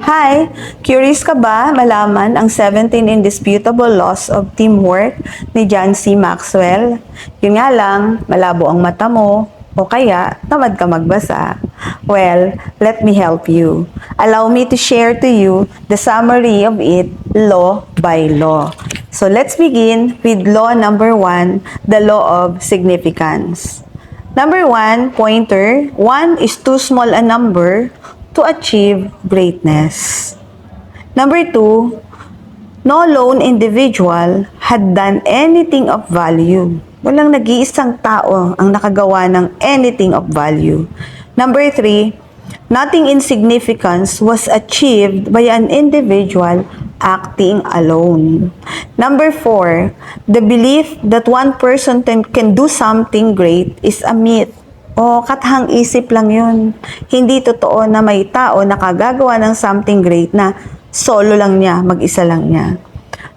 Hi! Curious ka ba malaman ang 17 indisputable laws of teamwork ni John C. Maxwell? Yun nga lang, malabo ang mata mo o kaya tamad ka magbasa. Well, let me help you. Allow me to share to you the summary of it law by law. So let's begin with law number 1, the law of significance. Number 1, pointer, 1 is too small a number to achieve greatness. Number 2, no lone individual had done anything of value. Walang nag-iisang tao ang nakagawa ng anything of value. Number 3, nothing in significance was achieved by an individual acting alone. Number 4, the belief that one person can do something great is a myth. O katahang isip lang yun. Hindi totoo na may tao na kagagawa ng something great na solo lang niya, mag-isa lang niya.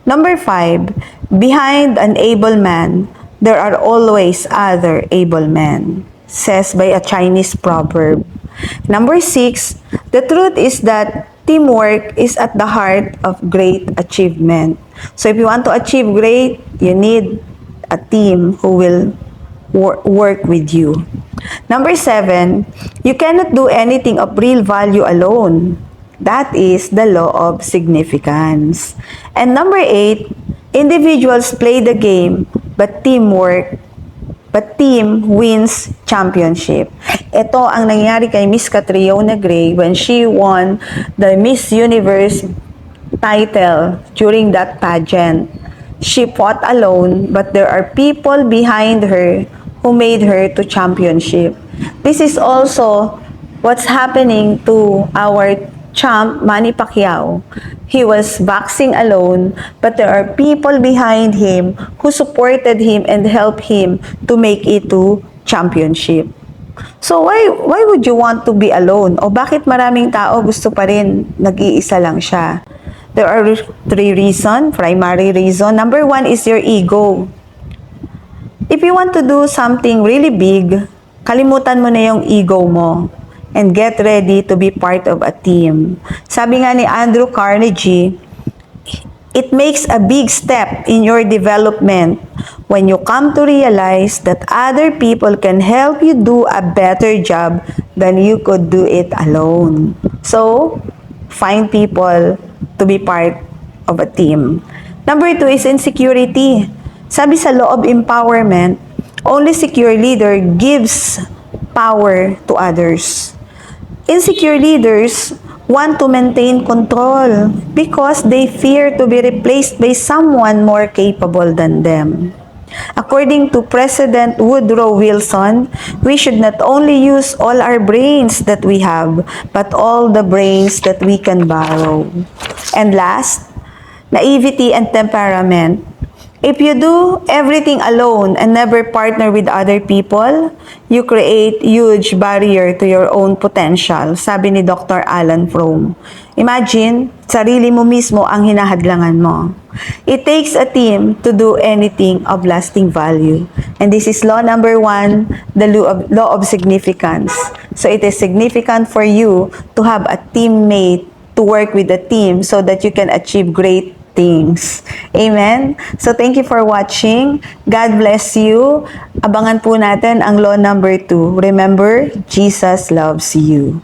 Number 5, behind an able man, there are always other able men, says by a Chinese proverb. Number 6, the truth is that teamwork is at the heart of great achievement. So if you want to achieve great, you need a team who will work with you. Number 7, you cannot do anything of real value alone. That is the law of significance. And number 8, individuals play the game, but team wins championship. Ito ang nangyari kay Miss Catriona Gray when she won the Miss Universe title during that pageant. She fought alone, but there are people behind her who made her to championship. This is also what's happening to our champ, Manny Pacquiao. He was boxing alone, but there are people behind him who supported him and helped him to make it to championship. So why would you want to be alone? O bakit maraming tao gusto pa rin nag-iisa lang siya? There are 3 reasons, primary reason. Number 1 is your ego. If you want to do something really big, kalimutan mo na yung ego mo and get ready to be part of a team. Sabi nga ni Andrew Carnegie, it makes a big step in your development when you come to realize that other people can help you do a better job than you could do it alone. So, find people to be part of a team. Number 2 is insecurity. Sabi sa law of empowerment, only secure leader gives power to others. Insecure leaders want to maintain control because they fear to be replaced by someone more capable than them. According to President Woodrow Wilson, we should not only use all our brains that we have, but all the brains that we can borrow. And last, naivety and temperament. If you do everything alone and never partner with other people, you create huge barrier to your own potential, sabi ni Dr. Alan Fromm. Imagine, sarili mo mismo ang hinahadlangan mo. It takes a team to do anything of lasting value. And this is law number 1, the law of significance. So it is significant for you to have a teammate, to work with a team so that you can achieve great things. Amen? So, thank you for watching. God bless you. Abangan po natin ang law number 2. Remember, Jesus loves you.